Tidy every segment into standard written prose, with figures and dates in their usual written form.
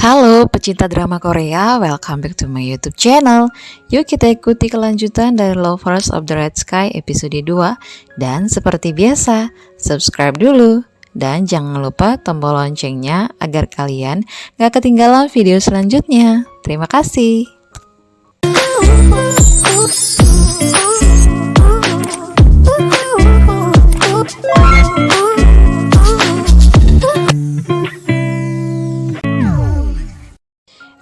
Halo pecinta drama Korea, welcome back to my YouTube channel. Yuk kita ikuti kelanjutan dari Lovers of the Red Sky episode 2. Dan seperti biasa, subscribe dulu. Dan jangan lupa tombol loncengnya agar kalian gak ketinggalan video selanjutnya. Terima kasih.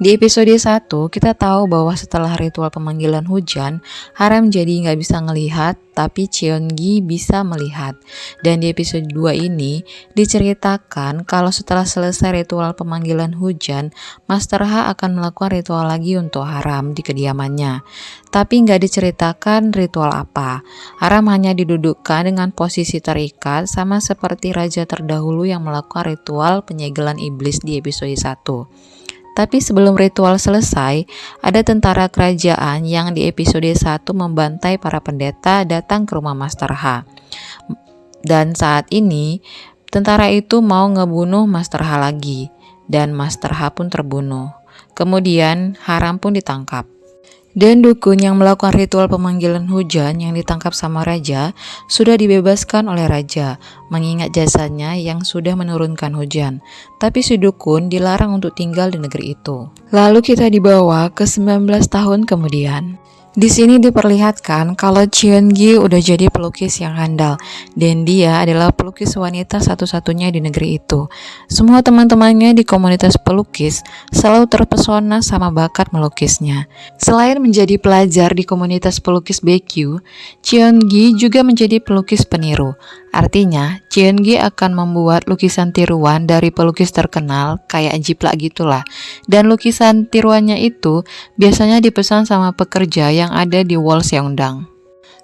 Di episode 1, kita tahu bahwa setelah ritual pemanggilan hujan, Haram jadi nggak bisa ngelihat, tapi Cheon-gi bisa melihat. Dan di episode 2 ini, diceritakan kalau setelah selesai ritual pemanggilan hujan, Master H akan melakukan ritual lagi untuk Haram di kediamannya. Tapi nggak diceritakan ritual apa. Haram hanya didudukkan dengan posisi terikat, sama seperti raja terdahulu yang melakukan ritual penyegelan iblis di episode 1. Tapi sebelum ritual selesai, ada tentara kerajaan yang di episode 1 membantai para pendeta datang ke rumah Master H. Dan saat ini, tentara itu mau ngebunuh Master H lagi, dan Master H pun terbunuh. Kemudian, Haram pun ditangkap. Dan dukun yang melakukan ritual pemanggilan hujan yang ditangkap sama raja sudah dibebaskan oleh raja, mengingat jasanya yang sudah menurunkan hujan. Tapi si dukun dilarang untuk tinggal di negeri itu. Lalu kita dibawa ke 19 tahun kemudian. Di sini diperlihatkan kalau Cheon-gi udah jadi pelukis yang handal dan dia adalah pelukis wanita satu-satunya di negeri itu. Semua teman-temannya di komunitas pelukis selalu terpesona sama bakat melukisnya. Selain menjadi pelajar di komunitas pelukis BQ, Cheon-gi juga menjadi pelukis peniru. Artinya, Cheon-gi akan membuat lukisan tiruan dari pelukis terkenal kayak Jiplak gitulah. Dan lukisan tiruannya itu biasanya dipesan sama pekerja yang ada di Wall Seongdang.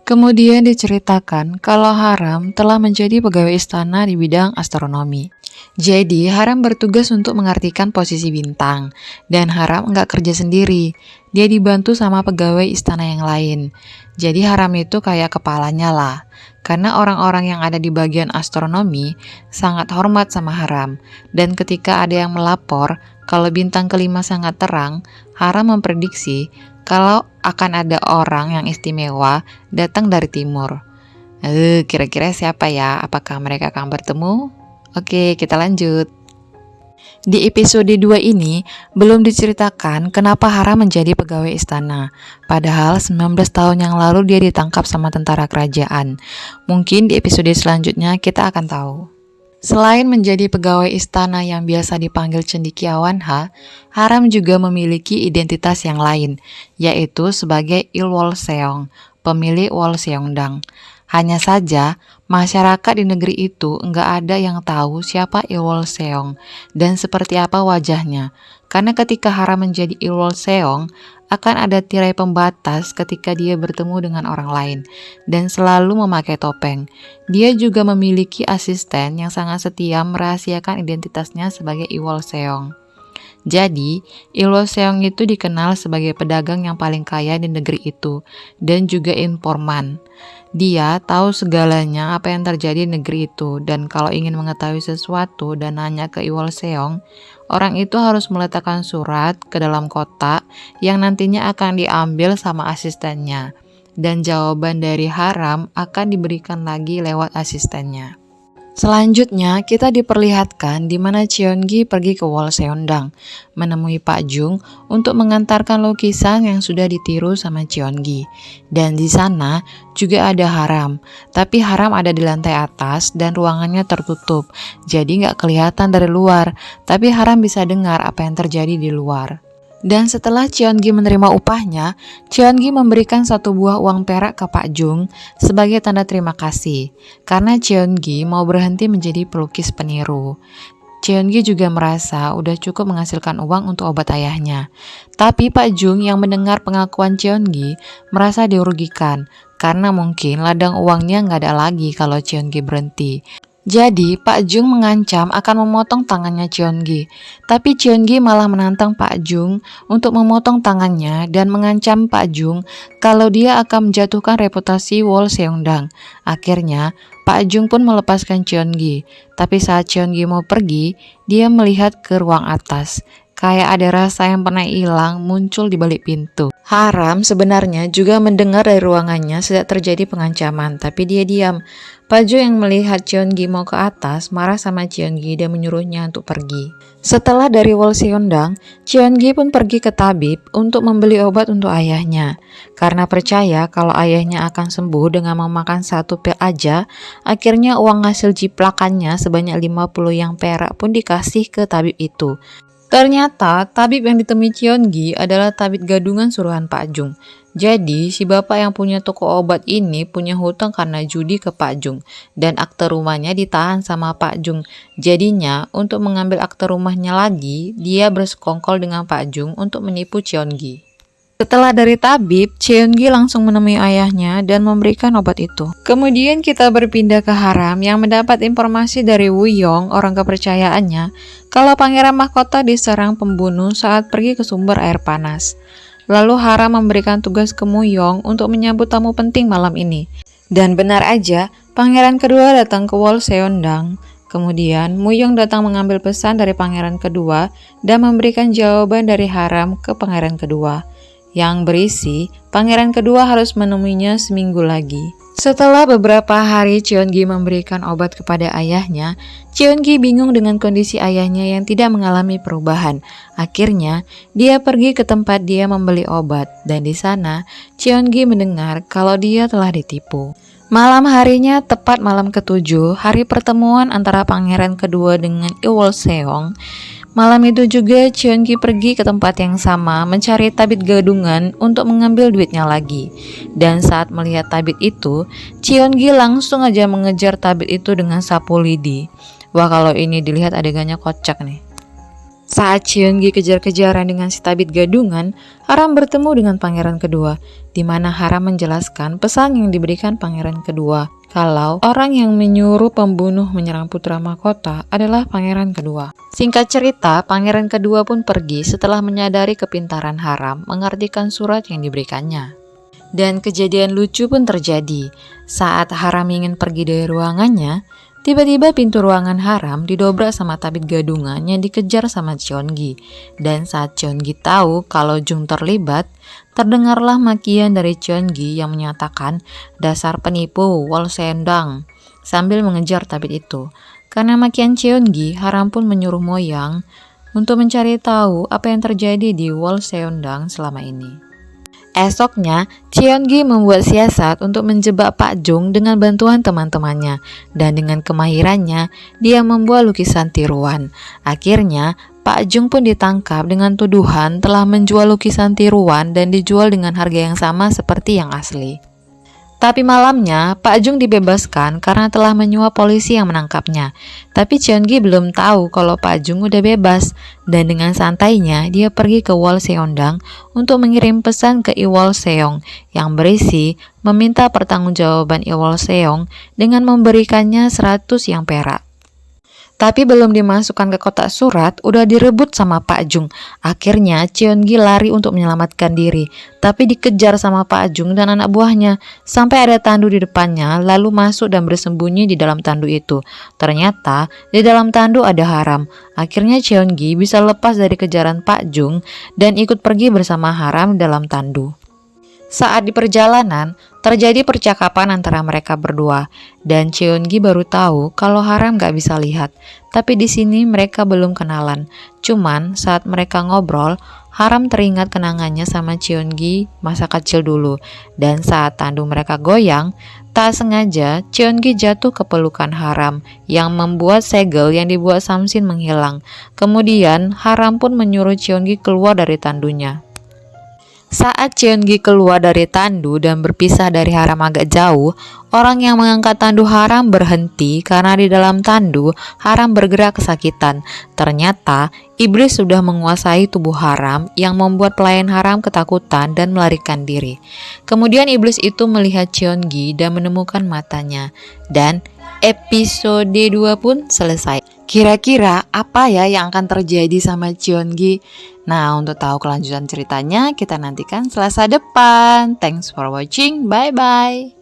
Kemudian diceritakan kalau Haram telah menjadi pegawai istana di bidang astronomi. Jadi Haram bertugas untuk mengartikan posisi bintang, dan Haram nggak kerja sendiri. Dia dibantu sama pegawai istana yang lain. Jadi Haram itu kayak kepalanya lah. Karena orang-orang yang ada di bagian astronomi sangat hormat sama Haram. Dan ketika ada yang melapor kalau bintang kelima sangat terang, Haram memprediksi kalau akan ada orang yang istimewa datang dari timur. Kira-kira siapa ya? Apakah mereka akan bertemu? Oke, kita lanjut. Di episode 2 ini, belum diceritakan kenapa Haram menjadi pegawai istana. Padahal 19 tahun yang lalu dia ditangkap sama tentara kerajaan. Mungkin di episode selanjutnya kita akan tahu. Selain menjadi pegawai istana yang biasa dipanggil cendekiawan H, Haram juga memiliki identitas yang lain, yaitu sebagai Ilwol Seong, pemilik Wall Seongdang. Hanya saja, masyarakat di negeri itu nggak ada yang tahu siapa Ilwol Seong dan seperti apa wajahnya. Karena ketika Haram menjadi Ilwol Seong, akan ada tirai pembatas ketika dia bertemu dengan orang lain dan selalu memakai topeng. Dia juga memiliki asisten yang sangat setia merahasiakan identitasnya sebagai Ilwol Seong. Jadi, Ilwol Seong itu dikenal sebagai pedagang yang paling kaya di negeri itu dan juga informan. Dia tahu segalanya apa yang terjadi di negeri itu, dan kalau ingin mengetahui sesuatu dan nanya ke Ilwol Seong, orang itu harus meletakkan surat ke dalam kotak yang nantinya akan diambil sama asistennya, dan jawaban dari Haram akan diberikan lagi lewat asistennya. Selanjutnya, kita diperlihatkan di mana Cheon-gi pergi ke Wall Seongdang, menemui Pak Jung untuk mengantarkan lukisan yang sudah ditiru sama Cheon-gi. Dan di sana juga ada Haram, tapi Haram ada di lantai atas dan ruangannya tertutup, jadi nggak kelihatan dari luar, tapi Haram bisa dengar apa yang terjadi di luar. Dan setelah Cheon-gi menerima upahnya, Cheon-gi memberikan 1 buah uang perak ke Pak Jung sebagai tanda terima kasih, karena Cheon-gi mau berhenti menjadi pelukis peniru. Cheon-gi juga merasa udah cukup menghasilkan uang untuk obat ayahnya. Tapi Pak Jung yang mendengar pengakuan Cheon-gi merasa dirugikan, karena mungkin ladang uangnya nggak ada lagi kalau Cheon-gi berhenti. Jadi, Pak Jung mengancam akan memotong tangannya Cheon-gi. Tapi Cheon-gi malah menantang Pak Jung untuk memotong tangannya dan mengancam Pak Jung kalau dia akan menjatuhkan reputasi Wall Seongdang. Akhirnya, Pak Jung pun melepaskan Cheon-gi. Tapi saat Cheon-gi mau pergi, dia melihat ke ruang atas. Kayak ada rasa yang pernah hilang muncul di balik pintu. Haram sebenarnya juga mendengar dari ruangannya sedang terjadi pengancaman, tapi dia diam. Pak Jung yang melihat Cheon-gi mau ke atas marah sama Cheon-gi dan menyuruhnya untuk pergi. Setelah dari Wolseondang, Cheon-gi pun pergi ke tabib untuk membeli obat untuk ayahnya. Karena percaya kalau ayahnya akan sembuh dengan memakan 1 pil aja, akhirnya uang hasil jiplakannya sebanyak 50 yang perak pun dikasih ke tabib itu. Ternyata tabib yang ditemui Cheon-gi adalah tabib gadungan suruhan Pak Jung. Jadi si bapak yang punya toko obat ini punya hutang karena judi ke Pak Jung, dan akte rumahnya ditahan sama Pak Jung. Jadinya untuk mengambil akte rumahnya lagi, dia bersekongkol dengan Pak Jung untuk menipu Cheon-gi. Setelah dari tabib, Cheon-gi langsung menemui ayahnya dan memberikan obat itu. Kemudian kita berpindah ke Haram yang mendapat informasi dari Woo Young, orang kepercayaannya, kalau pangeran mahkota diserang pembunuh saat pergi ke sumber air panas. Lalu Haram memberikan tugas ke Woo Young untuk menyambut tamu penting malam ini. Dan benar aja, pangeran kedua datang ke Wolseondang. Kemudian Woo Young datang mengambil pesan dari pangeran kedua dan memberikan jawaban dari Haram ke pangeran kedua, yang berisi pangeran kedua harus menemuinya seminggu lagi. Setelah beberapa hari Cheon-gi memberikan obat kepada ayahnya, Cheon-gi bingung dengan kondisi ayahnya yang tidak mengalami perubahan. Akhirnya, dia pergi ke tempat dia membeli obat, dan di sana Cheon-gi mendengar kalau dia telah ditipu. Malam harinya, tepat malam ke-7, hari pertemuan antara pangeran kedua dengan Lee Wol-seong. Malam itu juga Cheon-gi pergi ke tempat yang sama mencari tabib gadungan untuk mengambil duitnya lagi. Dan saat melihat tabib itu, Cheon-gi langsung aja mengejar tabib itu dengan sapu lidi. Wah, kalau ini dilihat adegannya kocak nih. Saat Cheon-gi kejar-kejaran dengan si tabib gadungan, Haram bertemu dengan pangeran kedua, di mana Haram menjelaskan pesan yang diberikan pangeran kedua, kalau orang yang menyuruh pembunuh menyerang putra mahkota adalah pangeran kedua. Singkat cerita, pangeran kedua pun pergi setelah menyadari kepintaran Haram mengartikan surat yang diberikannya. Dan kejadian lucu pun terjadi. Saat Haram ingin pergi dari ruangannya, tiba-tiba pintu ruangan Haram didobrak sama tabib gadungan yang dikejar sama Cheon-gi. Dan saat Cheon-gi tahu kalau Jung terlibat, terdengarlah makian dari Cheon-gi yang menyatakan dasar penipu Wolseondang sambil mengejar tabib itu. Karena makian Cheon-gi, Haram pun menyuruh Moyang untuk mencari tahu apa yang terjadi di Wolseondang selama ini. Esoknya, Cheon-gi membuat siasat untuk menjebak Pak Jung dengan bantuan teman-temannya, dan dengan kemahirannya, dia membuat lukisan tiruan. Akhirnya, Pak Jung pun ditangkap dengan tuduhan telah menjual lukisan tiruan dan dijual dengan harga yang sama seperti yang asli. Tapi malamnya, Pak Jung dibebaskan karena telah menyuap polisi yang menangkapnya. Tapi Cheon-gi belum tahu kalau Pak Jung udah bebas, dan dengan santainya dia pergi ke Wolseondang untuk mengirim pesan ke Lee Wol-seong yang berisi meminta pertanggungjawaban Lee Wol-seong dengan memberikannya 100 yang perak. Tapi belum dimasukkan ke kotak surat, udah direbut sama Pak Jung. Akhirnya Cheon-gi lari untuk menyelamatkan diri, tapi dikejar sama Pak Jung dan anak buahnya. Sampai ada tandu di depannya, lalu masuk dan bersembunyi di dalam tandu itu. Ternyata di dalam tandu ada Haram. Akhirnya Cheon-gi bisa lepas dari kejaran Pak Jung dan ikut pergi bersama Haram dalam tandu. Saat di perjalanan, terjadi percakapan antara mereka berdua, dan Cheon-gi baru tahu kalau Haram gak bisa lihat. Tapi di sini mereka belum kenalan. Cuman saat mereka ngobrol, Haram teringat kenangannya sama Cheon-gi masa kecil dulu. Dan saat tandu mereka goyang, tak sengaja Cheon-gi jatuh ke pelukan Haram yang membuat segel yang dibuat Samsin menghilang. Kemudian Haram pun menyuruh Cheon-gi keluar dari tandunya. Saat Cheon-gi keluar dari tandu dan berpisah dari Haram agak jauh, orang yang mengangkat tandu Haram berhenti karena di dalam tandu Haram bergerak kesakitan. Ternyata iblis sudah menguasai tubuh Haram yang membuat pelayan Haram ketakutan dan melarikan diri. Kemudian iblis itu melihat Cheon-gi dan menemukan matanya, dan episode 2 pun selesai. Kira-kira apa ya yang akan terjadi sama Cheon-gi? Nah, untuk tahu kelanjutan ceritanya, kita nantikan Selasa depan. Thanks for watching. Bye-bye.